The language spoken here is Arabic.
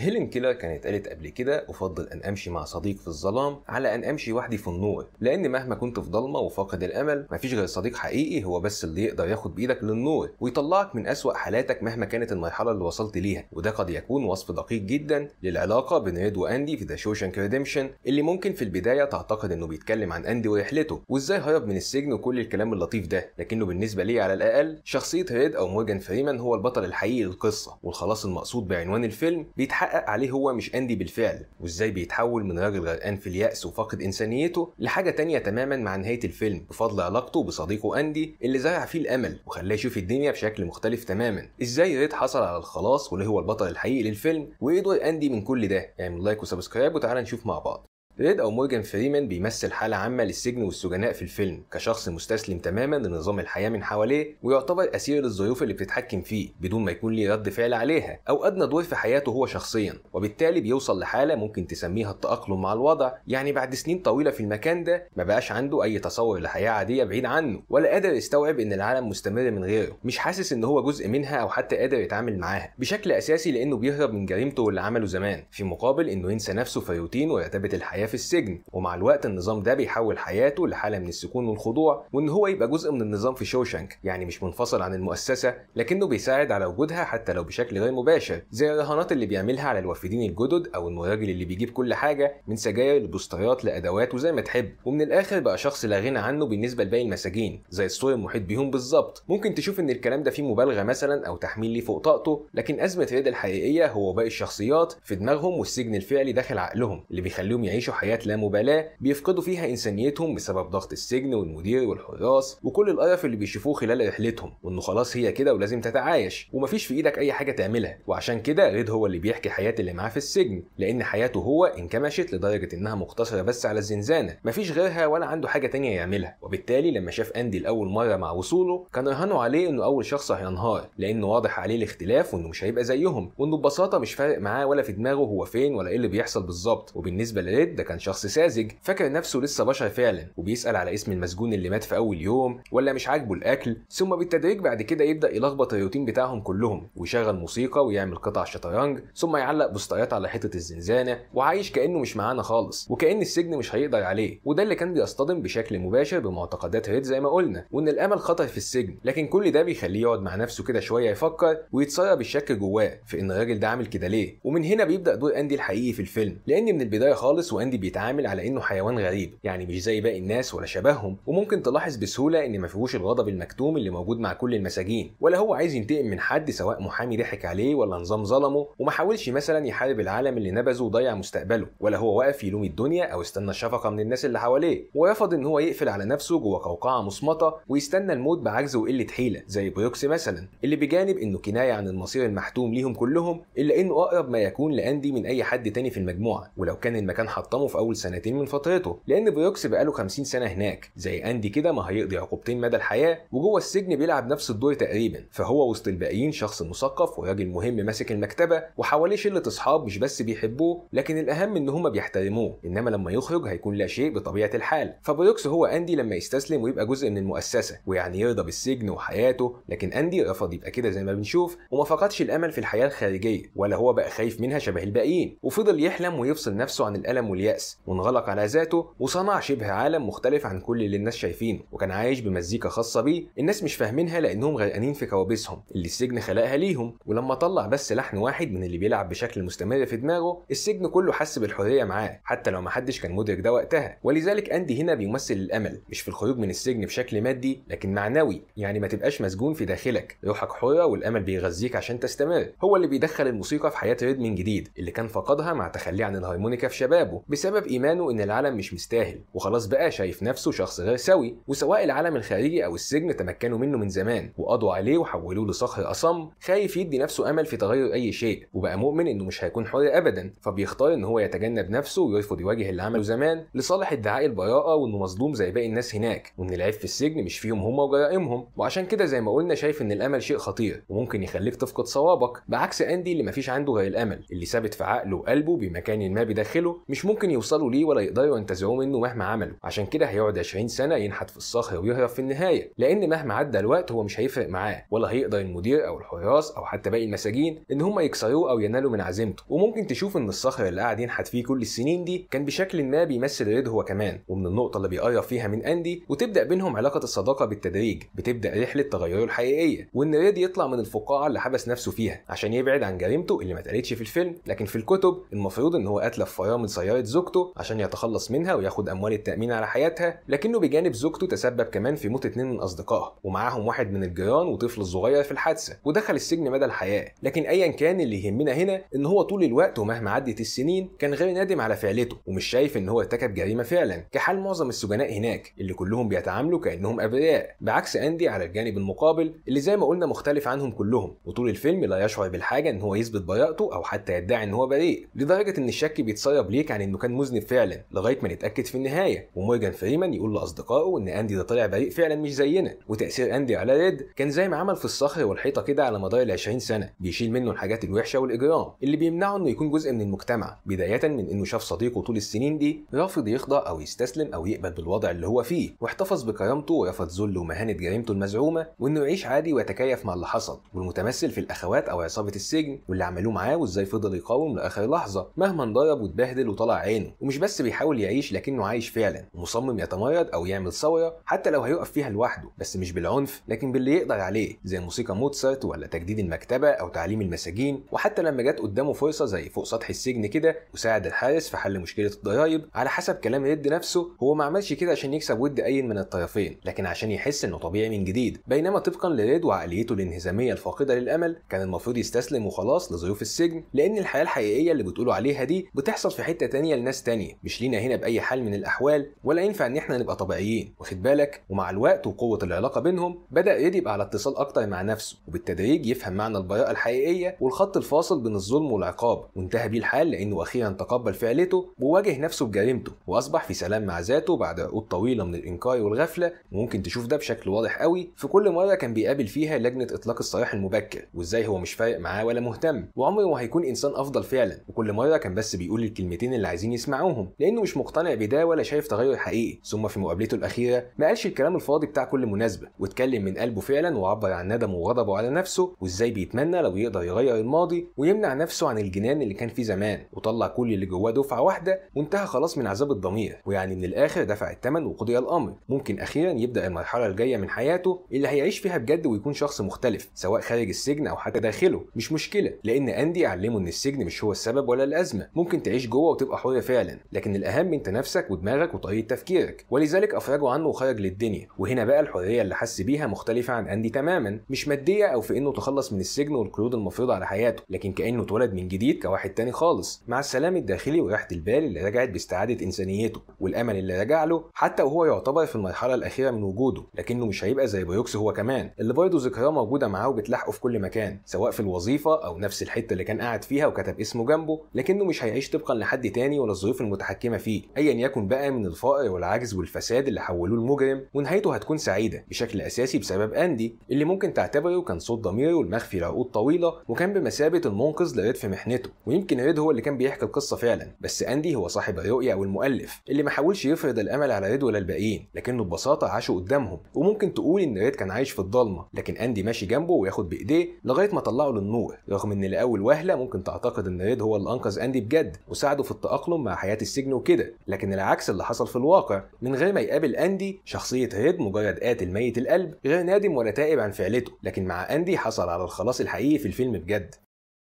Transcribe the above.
هيلين كيلر كانت قالت قبل كده: أفضل أن أمشي مع صديق في الظلام على أن أمشي وحدي في النور، لأن مهما كنت في ضلمة وفاقد الأمل مفيش غير صديق حقيقي هو بس اللي يقدر ياخد بإيدك للنور ويطلعك من أسوأ حالاتك مهما كانت المرحلة اللي وصلت ليها. وده قد يكون وصف دقيق جدا للعلاقة بين ريد وأندي في ذا شوشانك ريديمشن، اللي ممكن في البداية تعتقد إنه بيتكلم عن أندي ورحلته وإزاي هرب من السجن وكل الكلام اللطيف ده، لكنه بالنسبة لي على الأقل شخصية ريد أو مورجان فريمان هو البطل الحقيقي للقصة، والخلاص المقصود بعنوان الفيلم بيتحقق عليه هو مش أندي بالفعل، وإزاي بيتحول من راجل غرقان في اليأس وفاقد إنسانيته لحاجة تانية تماما مع نهاية الفيلم بفضل علاقته بصديقه أندي اللي زرع فيه الأمل وخلاه يشوف الدنيا بشكل مختلف تماما. إزاي ريد حصل على الخلاص واللي هو البطل الحقيقي للفيلم، وإيه دور أندي من كل ده. اعمل لايك وسبسكرايب وتعالى نشوف مع بعض. ريد أو مورجان فريمان بيمثل حالة عامة للسجن والسجناء في الفيلم كشخص مستسلم تماما لنظام الحياة من حواليه ويعتبر أسير للظروف اللي بتتحكم فيه بدون ما يكون ليه رد فعل عليها أو أدنى دور في حياته هو شخصيا، وبالتالي بيوصل لحالة ممكن تسميها التأقلم مع الوضع. يعني بعد سنين طويلة في المكان ده ما بقاش عنده أي تصور لحياة عادية بعيد عنه، ولا قادر يستوعب إن العالم مستمر من غيره، مش حاسس إن هو جزء منها أو حتى قادر يتعامل معاها بشكل أساسي لأنه بيهرب من جريمته واللي عمله زمان في مقابل إنه ينسى نفسه في روتين ورتابة الحياة في السجن. ومع الوقت النظام ده بيحول حياته لحالة من السكون والخضوع، وإن هو يبقى جزء من النظام في شوشانك، يعني مش منفصل عن المؤسسة لكنه بيساعد على وجودها حتى لو بشكل غير مباشر، زي الرهانات اللي بيعملها على الوافدين الجدد أو إنه الراجل اللي بيجيب كل حاجة من سجاير لبوسترات لأدوات وزي ما تحب، ومن الآخر بقى شخص لا غنى عنه بالنسبة لباقي المساجين زي السور المحيط بيهم بالظبط. ممكن تشوف إن الكلام ده فيه مبالغة مثلا أو تحميل ليه فوق طاقته، لكن أزمة ريد الحقيقية هو باقي الشخصيات في دماغهم والسجن الفعلي داخل عقلهم اللي بيخليهم يعيشوا حياة لا مبالاة بيفقدوا فيها إنسانيتهم بسبب ضغط السجن والمدير والحراس وكل القرف اللي بيشوفوه خلال رحلتهم، وإنه خلاص هي كده ولازم تتعايش ومفيش في إيدك أي حاجة تعملها. وعشان كده ريد هو اللي بيحكي حياة اللي معاه في السجن، لأن حياته هو انكمشت لدرجة إنها مقتصرة بس على الزنزانة، مفيش غيرها ولا عنده حاجة تانية يعملها. وبالتالي لما شاف أندي لأول مرة مع وصوله كان رهانه عليه إنه أول شخص هينهار، لأنه واضح عليه الاختلاف وإنه مش هيبقى زيهم، وإنه ببساطة مش فارق معاه ولا في دماغه هو فين ولا إيه اللي بيحصل بالظبط. وبالنسبة لريد ده كان شخص ساذج فاكر نفسه لسه بشر فعلا، وبيسأل على اسم المسجون اللي مات في أول يوم ولا مش عاجبه الأكل، ثم بالتدريج بعد كده يبدأ يلخبط الروتين بتاعهم كلهم ويشغل موسيقى ويعمل قطع شطرنج ثم يعلق بوسترات على حيطة الزنزانة وعايش كأنه مش معانا خالص وكأن السجن مش هيقدر عليه. وده اللي كان بيصطدم بشكل مباشر بمعتقدات ريد زي ما قلنا، وإن الأمل خطر في السجن، لكن كل ده بيخليه يقعد مع نفسه كده شوية يفكر ويتسرب الشك جواه في إن الراجل ده عامل كده ليه. ومن هنا بيبدأ دور أندي الحقيقي في الفيلم، لأن من البداية خالص وأندي بيتعامل على إنه حيوان غريب، يعني مش زي باقي الناس ولا شبههم، وممكن تلاحظ بسهولة إن ما فيهوش الغضب المكتوم اللي موجود مع كل المساجين، ولا هو عايز ينتقم من حد سواء محامي ضحك عليه ولا نظام ظلمه، وما حاولش مثلا يحارب العالم اللي نبذه وضيع مستقبله، ولا هو واقف يلوم الدنيا أو استنى الشفقة من الناس اللي حواليه، ورفض إن هو يقفل على نفسه جوه قوقعة مصمتة ويستنى الموت بعجز وقلة حيلة زي بروكس مثلا، اللي بجانب إنه كناية عن المصير المحتوم ليهم كلهم، إلا إنه أقرب ما يكون لأندي من أي حد تاني في المجموعة، ولو كان المكان حطمه في أول سنتين من فترته، لأن بروكس بقاله 50 سنة هناك زي أندي كده ما هيقضي عقوبتين مدى الحياة، وجوه السجن بيلعب نفس الدور تقريبا، فهو وسط الباقيين شخص مثقف وراجل مهم ماسك المكتبة وحواليه شلة أصحاب مش بس بيحبوه لكن الأهم إن هما بيحترموه، إنما لما يخرج هيكون لا شيء بطبيعة الحال. فبروكس هو أندي لما يستسلم ويبقى جزء من المؤسسة ويعني يرضى بالسجن وحياته، لكن أندي رفض يبقى كده زي ما بنشوف وما فقدش الأمل في الحياة الخارجية ولا هو بقى خايف منها شبه الباقيين، وفضل يحلم ويفصل نفسه عن الألم واليأس وانغلق على ذاته وصنع شبه عالم مختلف عن كل اللي الناس شايفينه، وكان عايش بمزيكا خاصة بيه الناس مش فاهمينها لأنهم غرقانين في كوابيسهم اللي السجن خلقها ليهم. ولما طلع بس لحن واحد من اللي بيلعب بشكل مستمر في دماغه السجن كله حس بالحرية معاه حتى لو محدش كان مدرك ده وقتها. ولذلك أندي هنا بيمثل الأمل مش في الخروج من السجن بشكل مادي لكن معنوي، يعني ما تبقاش مسجون في داخلك، روحك حرة والأمل بيغذيك عشان تستمر. هو اللي بيدخل الموسيقى في حياة ريد من جديد اللي كان فقدها مع تخليه عن الهارمونيكا في شبابه بسبب إيمانه إن العالم مش مستاهل، وخلاص بقى شايف نفسه شخص غير سوي، وسواء العالم الخارجي أو السجن تمكنوا منه من زمان وقضوا عليه وحولوه لصخر أصم خايف يدي نفسه أمل في تغير أي شيء، وبقى مؤمن إنه مش هيكون حر أبدا، فبيختار إن هو يتجنب نفسه ويرفض يواجه اللي عمله زمان لصالح ادعاء البراءة وإنه مظلوم زي باقي الناس هناك، وإن العيب في السجن مش فيهم هم وجرائمهم. وعشان كده زي ما قلنا شايف إن الأمل شيء خطير وممكن يخليك تفقد صوابك، بعكس أندي اللي مفيش عنده غير الأمل اللي ثابت في عقله وقلبه بمكان ما بداخله مش ممكن ممكن يوصلوا ليه ولا يقدروا ينتزعوه منه مهما عملوا. عشان كده هيقعد 20 سنه ينحت في الصخر ويهرب في النهايه، لان مهما عدى الوقت هو مش هيفرق معاه، ولا هيقدر المدير او الحراس او حتى باقي المساجين ان هم يكسروه او ينالوا من عزيمته. وممكن تشوف ان الصخر اللي قاعد ينحت فيه كل السنين دي كان بشكل ما بيمثل ريد هو كمان، ومن النقطه اللي بيقرب فيها من اندي وتبدا بينهم علاقه الصداقه بالتدريج بتبدا رحله تغيره الحقيقيه، وان ريد يطلع من الفقاعه اللي حبس نفسه فيها عشان يبعد عن جريمته اللي ما اتقالتش في الفيلم، لكن في الكتب المفروض ان هو اتلف فرامل سياره زوجته عشان يتخلص منها وياخد اموال التامين على حياتها، لكنه بجانب زوجته تسبب كمان في موت 2 من اصدقائها، ومعاهم واحد من الجيران وطفل صغير في الحادثه، ودخل السجن مدى الحياه. لكن ايا كان اللي يهمنا هنا ان هو طول الوقت ومهما عدت السنين كان غير نادم على فعلته، ومش شايف ان هو ارتكب جريمه فعلا، كحال معظم السجناء هناك اللي كلهم بيتعاملوا كانهم ابرياء، بعكس اندي على الجانب المقابل اللي زي ما قلنا مختلف عنهم كلهم، وطول الفيلم لا يشعر بالحاجه ان هو يثبت براءته او حتى يدعي ان هو بريء، لدرجه ان الشك بيتسرب ليك عن انه كان مذنب فعلا لغايه ما نتاكد في النهايه، ومورجان فريمان يقول لاصدقائه ان اندي ده طلع بريء فعلا مش زينا. وتاثير اندي على ريد كان زي ما عمل في الصخر والحيطه كده على مدار ال 20 سنه، بيشيل منه الحاجات الوحشه والاجرام اللي بيمنعه انه يكون جزء من المجتمع، بدايه من انه شاف صديقه طول السنين دي رافض يخضع او يستسلم او يقبل بالوضع اللي هو فيه، واحتفظ بكرامته ورفض ذل ومهانه جريمته المزعومه، وانه يعيش عادي ويتكيف مع اللي حصل، والمتمثل في الاخوات او عصابه السجن واللي عملوه معاه، وازاي فضل يقاوم لاخر لحظه مهما انضرب واتبهدل وطلع عينه، ومش بس بيحاول يعيش لكنه عايش فعلا، ومصمم يتمرد او يعمل ثوره حتى لو هيقف فيها لوحده، بس مش بالعنف لكن باللي يقدر عليه، زي موسيقى موتسارت ولا تجديد المكتبه او تعليم المساجين. وحتى لما جت قدامه فرصه زي فوق سطح السجن كده وساعد الحارس في حل مشكله الضرايب، على حسب كلام ريد نفسه هو ما عملش كده عشان يكسب ود اي من الطرفين، لكن عشان يحس انه طبيعي من جديد، بينما طبقا لريد وعقليته الانهزاميه الفاقده للامل كان المفروض يستسلم وخلاص لظروف السجن، لان الحياه الحقيقيه اللي بتقولوا عليها دي بتحصل في حته تانية لناس تانية، مش لينا هنا باي حال من الاحوال، ولا ينفع ان احنا نبقى طبيعيين، واخد بالك؟ ومع الوقت وقوه العلاقه بينهم بدا ريد يبقى على اتصال اكتر مع نفسه، وبالتدريج يفهم معنى البراءه الحقيقيه والخط الفاصل بين الظلم والعقاب، وانتهى بيه الحال لانه اخيرا تقبل فعلته وواجه نفسه بجريمته، واصبح في سلام مع ذاته بعد عقود طويله من الانكار والغفله. وممكن تشوف ده بشكل واضح قوي في كل مره كان بيقابل فيها لجنه اطلاق السراح المبكر، وازاي هو مش فارق معاه ولا مهتم، وعمره ما هيكون انسان افضل فعلا، وكل مره كان بس بيقول الكلمتين اللي عايزين يسمعوهم لانه مش مقتنع بده ولا شايف تغير حقيقي. ثم في مقابلته الاخيره ما قالش الكلام الفاضي بتاع كل مناسبه، واتكلم من قلبه فعلا وعبر عن ندمه وغضبه على نفسه، وازاي بيتمنى لو يقدر يغير الماضي ويمنع نفسه عن الجنان اللي كان فيه زمان، وطلع كل اللي جواه دفعه واحده وانتهى خلاص من عذاب الضمير، ويعني من الاخر دفع الثمن وقضي الامر. ممكن اخيرا يبدا المرحله الجايه من حياته اللي هيعيش فيها بجد ويكون شخص مختلف، سواء خارج السجن او حتى داخله، مش مشكله، لان اندي علمه ان السجن مش هو السبب ولا الازمه، ممكن تعيش جوه وتبقى حر فعلا، لكن الاهم انت نفسك ودماغك وطريقه تفكيرك، ولذلك افرجوا عنه وخرج للدنيا. وهنا بقى الحريه اللي حس بيها مختلفه عن اندي تماما، مش ماديه او في انه تخلص من السجن والقيود المفروضه على حياته، لكن كانه اتولد من جديد كواحد تاني خالص، مع السلام الداخلي وراحه البال اللي رجعت باستعاده انسانيته، والامل اللي رجع له حتى وهو يعتبر في المرحله الاخيره من وجوده، لكنه مش هيبقى زي بروكس هو كمان اللي برضه ذكراه موجوده معاه وبتلاحقه في كل مكان، سواء في الوظيفه او نفس الحته اللي كان قاعد فيها وكتب اسمه جنبه، لكنه مش هيعيش طبقا لحد تاني ولا الظروف المتحكمه فيه، ايا يكن بقى من الفقر والعجز والفساد اللي حولوه لمجرم، ونهايته هتكون سعيده بشكل اساسي بسبب اندي اللي ممكن تعتبره كان صوت ضميره المخفي لعقود طويله، وكان بمثابه المنقذ لريد في محنته. ويمكن ريد هو اللي كان بيحكي القصه فعلا، بس اندي هو صاحب الرؤيه او المؤلف اللي ما حاولش يفرض الامل على ريد ولا الباقيين، لكنه ببساطه عاشوا قدامهم. وممكن تقول ان ريد كان عايش في الضلمه، لكن اندي ماشي جنبه وياخد بايديه لغايه ما طلعه للنور، رغم ان لاول وهله ممكن تعتقد ان ريد هو اللي انقذ اندي بجد وساعده في التاقلم مع حياه السجن وكده، لكن العكس اللي حصل في الواقع. من غير ما يقابل اندي شخصيه ريد مجرد قاتل ميت القلب غير نادم ولا تائب عن فعلته، لكن مع اندي حصل على الخلاص الحقيقي في الفيلم بجد.